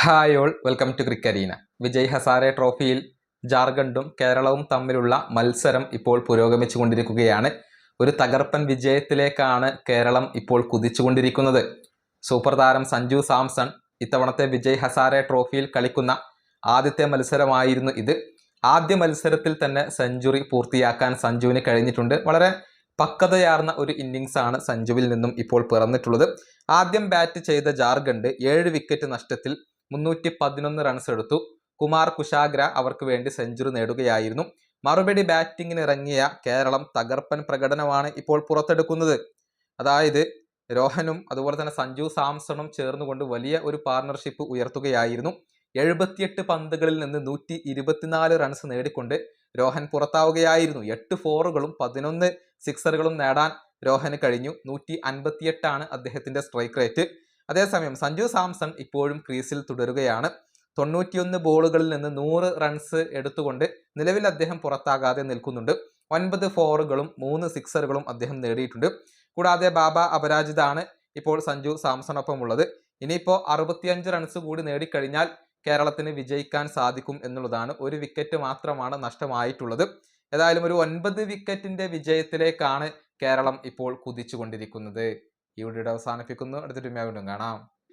Hi all, welcome to ക്രിക്കരീന. വിജയ് ഹസാരെ ട്രോഫിയിൽ ജാർഖണ്ഡും കേരളവും തമ്മിലുള്ള മത്സരം ഇപ്പോൾ പുരോഗമിച്ചുകൊണ്ടിരിക്കുകയാണ്. ഒരു തകർപ്പൻ വിജയത്തിലേക്കാണ് കേരളം ഇപ്പോൾ കുതിച്ചുകൊണ്ടിരിക്കുന്നത്. സൂപ്പർ താരം സഞ്ജു സാംസൺ ഇത്തവണത്തെ വിജയ് ഹസാരെ ട്രോഫിയിൽ കളിക്കുന്ന ആദ്യത്തെ മത്സരമായിരുന്നു ഇത്. ആദ്യ മത്സരത്തിൽ തന്നെ സെഞ്ചുറി പൂർത്തിയാക്കാൻ സഞ്ജുവിന് കഴിഞ്ഞിട്ടുണ്ട്. വളരെ പക്വതയാർന്ന ഒരു ഇന്നിങ്സ് ആണ് സഞ്ജുവിൽ നിന്നും ഇപ്പോൾ പിറന്നിട്ടുള്ളത്. ആദ്യം ബാറ്റ് ചെയ്ത ജാർഖണ്ഡ് 7 വിക്കറ്റ് നഷ്ടത്തിൽ 311 റൺസ് എടുത്തു. കുമാർ കുശാഗ്ര അവർക്ക് വേണ്ടി സെഞ്ചുറി നേടുകയായിരുന്നു. മറുപടി ബാറ്റിങ്ങിന് ഇറങ്ങിയ കേരളം തകർപ്പൻ പ്രകടനമാണ് ഇപ്പോൾ പുറത്തെടുക്കുന്നത്. അതായത് രോഹനും അതുപോലെ തന്നെ സഞ്ജു സാംസണും ചേർന്നുകൊണ്ട് വലിയ ഒരു പാർട്ണർഷിപ്പ് ഉയർത്തുകയായിരുന്നു. 78 പന്തുകളിൽ നിന്ന് 124 റൺസ് നേടിക്കൊണ്ട് രോഹൻ പുറത്താവുകയായിരുന്നു. 8 ഫോറുകളും 11 സിക്സറുകളും നേടാൻ രോഹന് കഴിഞ്ഞു. 158 അദ്ദേഹത്തിന്റെ സ്ട്രൈക്ക് റേറ്റ്. അതേസമയം സഞ്ജു സാംസൺ ഇപ്പോഴും ക്രീസിൽ തുടരുകയാണ്. 91 ബോളുകളിൽ നിന്ന് 100 റൺസ് എടുത്തുകൊണ്ട് നിലവിൽ അദ്ദേഹം പുറത്താകാതെ നിൽക്കുന്നുണ്ട്. 9 ഫോറുകളും 3 സിക്സറുകളും അദ്ദേഹം നേടിയിട്ടുണ്ട്. കൂടാതെ ബാബ അപരാജിതാണ് ഇപ്പോൾ സഞ്ജു സാംസണൊപ്പം ഉള്ളത്. ഇനിയിപ്പോൾ 65 റൺസ് കൂടി നേടിക്കഴിഞ്ഞാൽ കേരളത്തിന് വിജയിക്കാൻ സാധിക്കും എന്നുള്ളതാണ്. 1 വിക്കറ്റ് മാത്രമാണ് നഷ്ടമായിട്ടുള്ളത്. ഏതായാലും ഒരു 9 വിക്കറ്റിന്റെ വിജയത്തിലേക്കാണ് കേരളം ഇപ്പോൾ കുതിച്ചുകൊണ്ടിരിക്കുന്നത്. ഈ വീഡിയോ അവസാനിപ്പിക്കുന്നു. അടുത്തൊരു വീണ്ടും കാണാം.